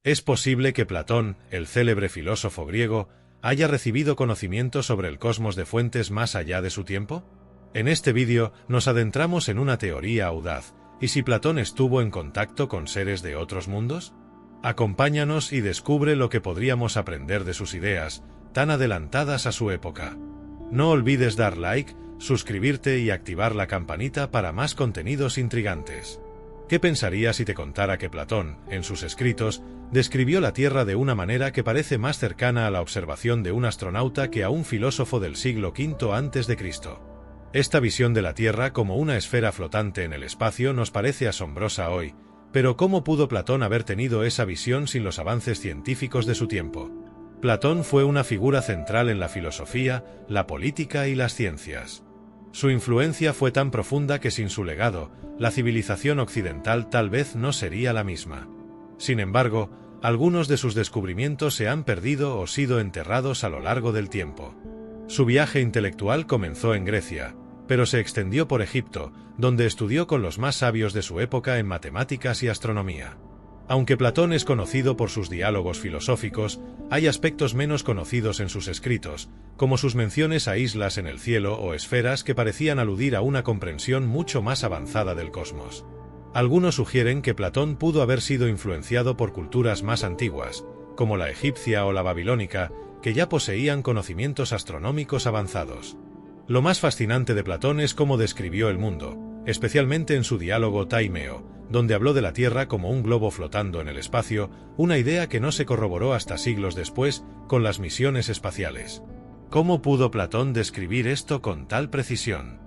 Es posible que Platón, el célebre filósofo griego, haya recibido conocimiento sobre el cosmos de fuentes más allá de su tiempo. En este vídeo nos adentramos en una teoría audaz. ¿Y si Platón estuvo en contacto con seres de otros mundos? Acompáñanos y descubre lo que podríamos aprender de sus ideas, tan adelantadas a su época. No olvides dar like, suscribirte y activar la campanita para más contenidos intrigantes. ¿Qué pensarías si te contara que Platón, en sus escritos, describió la Tierra de una manera que parece más cercana a la observación de un astronauta que a un filósofo del siglo V a.C.? Esta visión de la Tierra como una esfera flotante en el espacio nos parece asombrosa hoy, pero ¿cómo pudo Platón haber tenido esa visión sin los avances científicos de su tiempo? Platón fue una figura central en la filosofía, la política y las ciencias. Su influencia fue tan profunda que sin su legado, la civilización occidental tal vez no sería la misma. Sin embargo, algunos de sus descubrimientos se han perdido o sido enterrados a lo largo del tiempo. Su viaje intelectual comenzó en Grecia, pero se extendió por Egipto, donde estudió con los más sabios de su época en matemáticas y astronomía. Aunque Platón es conocido por sus diálogos filosóficos, hay aspectos menos conocidos en sus escritos, como sus menciones a islas en el cielo o esferas que parecían aludir a una comprensión mucho más avanzada del cosmos. Algunos sugieren que Platón pudo haber sido influenciado por culturas más antiguas, como la egipcia o la babilónica, que ya poseían conocimientos astronómicos avanzados. Lo más fascinante de Platón es cómo describió el mundo, especialmente en su diálogo Taimeo, donde habló de la Tierra como un globo flotando en el espacio, una idea que no se corroboró hasta siglos después con las misiones espaciales. ¿Cómo pudo Platón describir esto con tal precisión?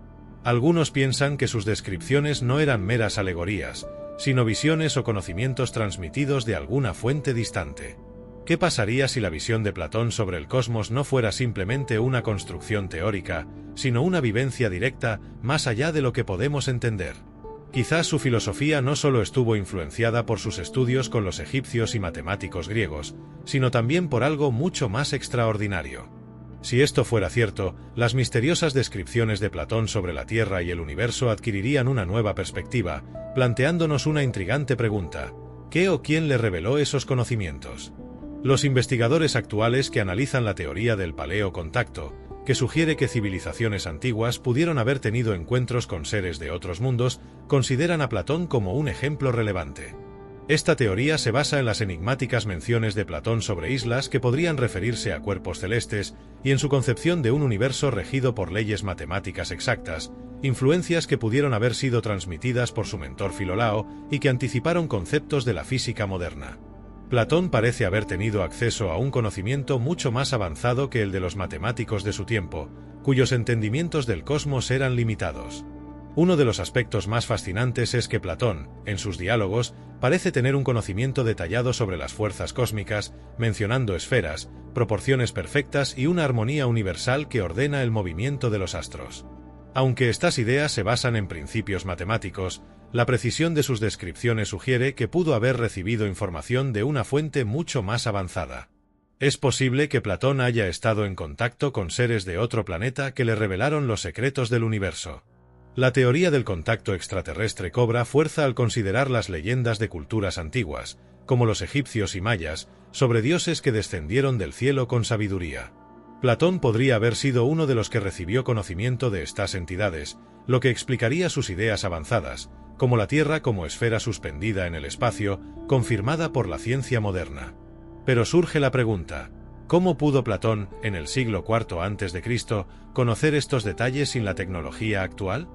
Algunos piensan que sus descripciones no eran meras alegorías, sino visiones o conocimientos transmitidos de alguna fuente distante. ¿Qué pasaría si la visión de Platón sobre el cosmos no fuera simplemente una construcción teórica, sino una vivencia directa, más allá de lo que podemos entender? Quizás su filosofía no solo estuvo influenciada por sus estudios con los egipcios y matemáticos griegos, sino también por algo mucho más extraordinario. Si esto fuera cierto, las misteriosas descripciones de Platón sobre la Tierra y el universo adquirirían una nueva perspectiva, planteándonos una intrigante pregunta: ¿qué o quién le reveló esos conocimientos? Los investigadores actuales que analizan la teoría del paleocontacto, que sugiere que civilizaciones antiguas pudieron haber tenido encuentros con seres de otros mundos, consideran a Platón como un ejemplo relevante. Esta teoría se basa en las enigmáticas menciones de Platón sobre islas que podrían referirse a cuerpos celestes y en su concepción de un universo regido por leyes matemáticas exactas, influencias que pudieron haber sido transmitidas por su mentor Filolao y que anticiparon conceptos de la física moderna. Platón parece haber tenido acceso a un conocimiento mucho más avanzado que el de los matemáticos de su tiempo, cuyos entendimientos del cosmos eran limitados. Uno de los aspectos más fascinantes es que Platón, en sus diálogos, parece tener un conocimiento detallado sobre las fuerzas cósmicas, mencionando esferas, proporciones perfectas y una armonía universal que ordena el movimiento de los astros. Aunque estas ideas se basan en principios matemáticos, la precisión de sus descripciones sugiere que pudo haber recibido información de una fuente mucho más avanzada. Es posible que Platón haya estado en contacto con seres de otro planeta que le revelaron los secretos del universo. La teoría del contacto extraterrestre cobra fuerza al considerar las leyendas de culturas antiguas, como los egipcios y mayas, sobre dioses que descendieron del cielo con sabiduría. Platón podría haber sido uno de los que recibió conocimiento de estas entidades, lo que explicaría sus ideas avanzadas, como la Tierra como esfera suspendida en el espacio, confirmada por la ciencia moderna. Pero surge la pregunta: ¿cómo pudo Platón, en el siglo IV a.C., conocer estos detalles sin la tecnología actual?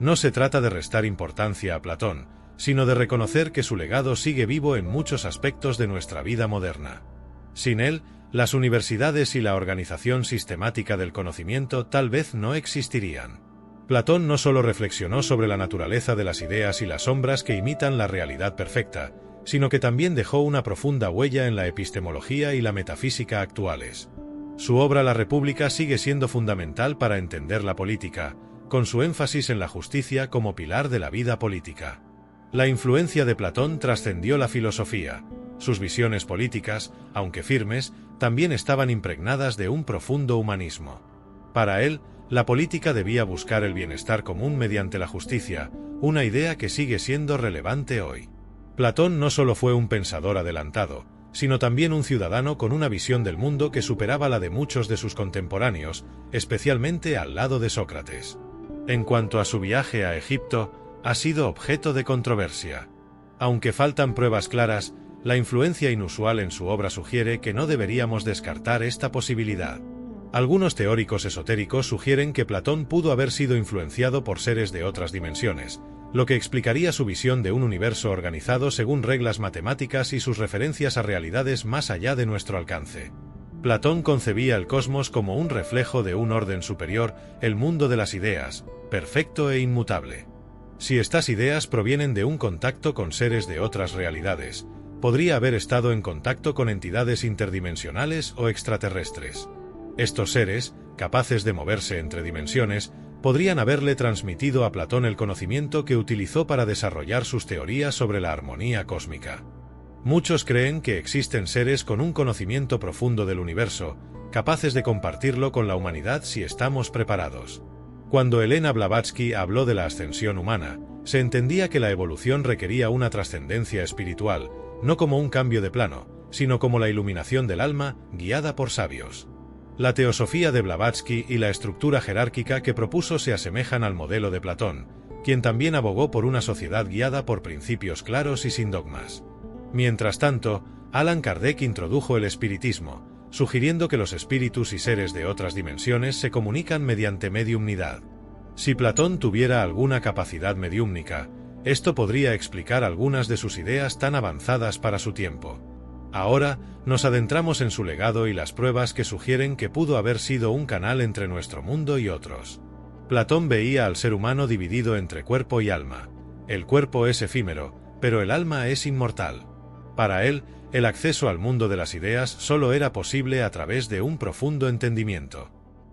No se trata de restar importancia a Platón, sino de reconocer que su legado sigue vivo en muchos aspectos de nuestra vida moderna. Sin él, las universidades y la organización sistemática del conocimiento tal vez no existirían. Platón no solo reflexionó sobre la naturaleza de las ideas y las sombras que imitan la realidad perfecta, sino que también dejó una profunda huella en la epistemología y la metafísica actuales. Su obra La República sigue siendo fundamental para entender la política, con su énfasis en la justicia como pilar de la vida política. La influencia de Platón trascendió la filosofía. Sus visiones políticas, aunque firmes, también estaban impregnadas de un profundo humanismo. Para él, la política debía buscar el bienestar común mediante la justicia, una idea que sigue siendo relevante hoy. Platón no solo fue un pensador adelantado, sino también un ciudadano con una visión del mundo que superaba la de muchos de sus contemporáneos, especialmente al lado de Sócrates. En cuanto a su viaje a Egipto, ha sido objeto de controversia. Aunque faltan pruebas claras, la influencia inusual en su obra sugiere que no deberíamos descartar esta posibilidad. Algunos teóricos esotéricos sugieren que Platón pudo haber sido influenciado por seres de otras dimensiones, lo que explicaría su visión de un universo organizado según reglas matemáticas y sus referencias a realidades más allá de nuestro alcance. Platón concebía el cosmos como un reflejo de un orden superior, el mundo de las ideas, perfecto e inmutable. Si estas ideas provienen de un contacto con seres de otras realidades, podría haber estado en contacto con entidades interdimensionales o extraterrestres. Estos seres, capaces de moverse entre dimensiones, podrían haberle transmitido a Platón el conocimiento que utilizó para desarrollar sus teorías sobre la armonía cósmica. Muchos creen que existen seres con un conocimiento profundo del universo, capaces de compartirlo con la humanidad si estamos preparados. Cuando Elena Blavatsky habló de la ascensión humana, se entendía que la evolución requería una trascendencia espiritual, no como un cambio de plano, sino como la iluminación del alma, guiada por sabios. La teosofía de Blavatsky y la estructura jerárquica que propuso se asemejan al modelo de Platón, quien también abogó por una sociedad guiada por principios claros y sin dogmas. Mientras tanto, Allan Kardec introdujo el espiritismo, sugiriendo que los espíritus y seres de otras dimensiones se comunican mediante mediumnidad. Si Platón tuviera alguna capacidad mediúmnica, esto podría explicar algunas de sus ideas tan avanzadas para su tiempo. Ahora, nos adentramos en su legado y las pruebas que sugieren que pudo haber sido un canal entre nuestro mundo y otros. Platón veía al ser humano dividido entre cuerpo y alma. El cuerpo es efímero, pero el alma es inmortal. Para él, el acceso al mundo de las ideas solo era posible a través de un profundo entendimiento.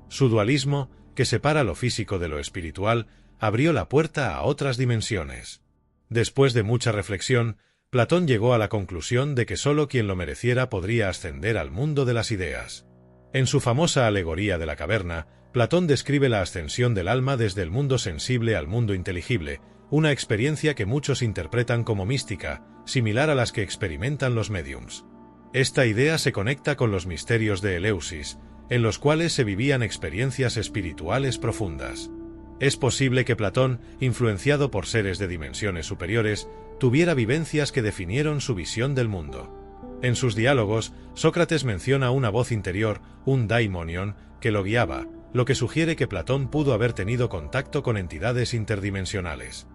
Su dualismo, que separa lo físico de lo espiritual, abrió la puerta a otras dimensiones. Después de mucha reflexión, Platón llegó a la conclusión de que solo quien lo mereciera podría ascender al mundo de las ideas. En su famosa alegoría de la caverna, Platón describe la ascensión del alma desde el mundo sensible al mundo inteligible, una experiencia que muchos interpretan como mística, similar a las que experimentan los médiums. Esta idea se conecta con los misterios de Eleusis, en los cuales se vivían experiencias espirituales profundas. Es posible que Platón, influenciado por seres de dimensiones superiores, tuviera vivencias que definieron su visión del mundo. En sus diálogos, Sócrates menciona una voz interior, un daimonion, que lo guiaba, lo que sugiere que Platón pudo haber tenido contacto con entidades interdimensionales.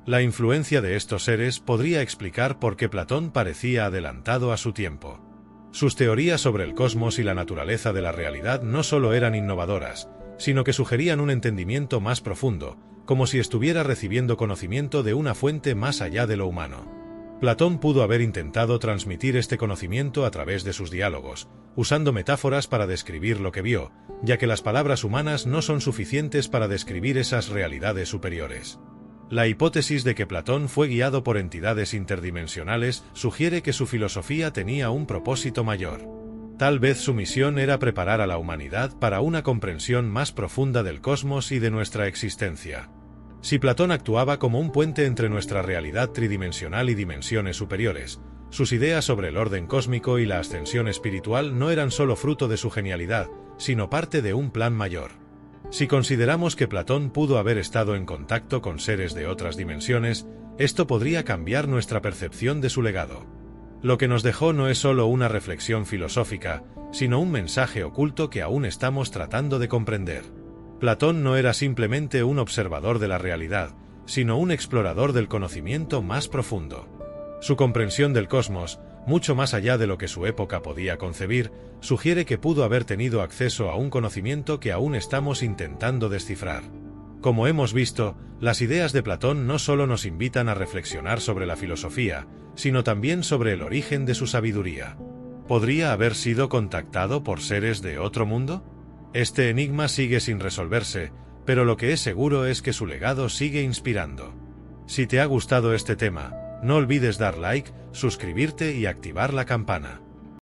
La influencia de estos seres podría explicar por qué Platón parecía adelantado a su tiempo. Sus teorías sobre el cosmos y la naturaleza de la realidad no solo eran innovadoras, sino que sugerían un entendimiento más profundo, como si estuviera recibiendo conocimiento de una fuente más allá de lo humano. Platón pudo haber intentado transmitir este conocimiento a través de sus diálogos, usando metáforas para describir lo que vio, ya que las palabras humanas no son suficientes para describir esas realidades superiores. La hipótesis de que Platón fue guiado por entidades interdimensionales sugiere que su filosofía tenía un propósito mayor. Tal vez su misión era preparar a la humanidad para una comprensión más profunda del cosmos y de nuestra existencia. Si Platón actuaba como un puente entre nuestra realidad tridimensional y dimensiones superiores, sus ideas sobre el orden cósmico y la ascensión espiritual no eran solo fruto de su genialidad, sino parte de un plan mayor. Si consideramos que Platón pudo haber estado en contacto con seres de otras dimensiones, esto podría cambiar nuestra percepción de su legado. Lo que nos dejó no es solo una reflexión filosófica, sino un mensaje oculto que aún estamos tratando de comprender. Platón no era simplemente un observador de la realidad, sino un explorador del conocimiento más profundo. Su comprensión del cosmos, mucho más allá de lo que su época podía concebir, sugiere que pudo haber tenido acceso a un conocimiento que aún estamos intentando descifrar. Como hemos visto, las ideas de Platón no solo nos invitan a reflexionar sobre la filosofía, sino también sobre el origen de su sabiduría. ¿Podría haber sido contactado por seres de otro mundo? Este enigma sigue sin resolverse, pero lo que es seguro es que su legado sigue inspirando. Si te ha gustado este tema, no olvides dar like, suscribirte y activar la campana.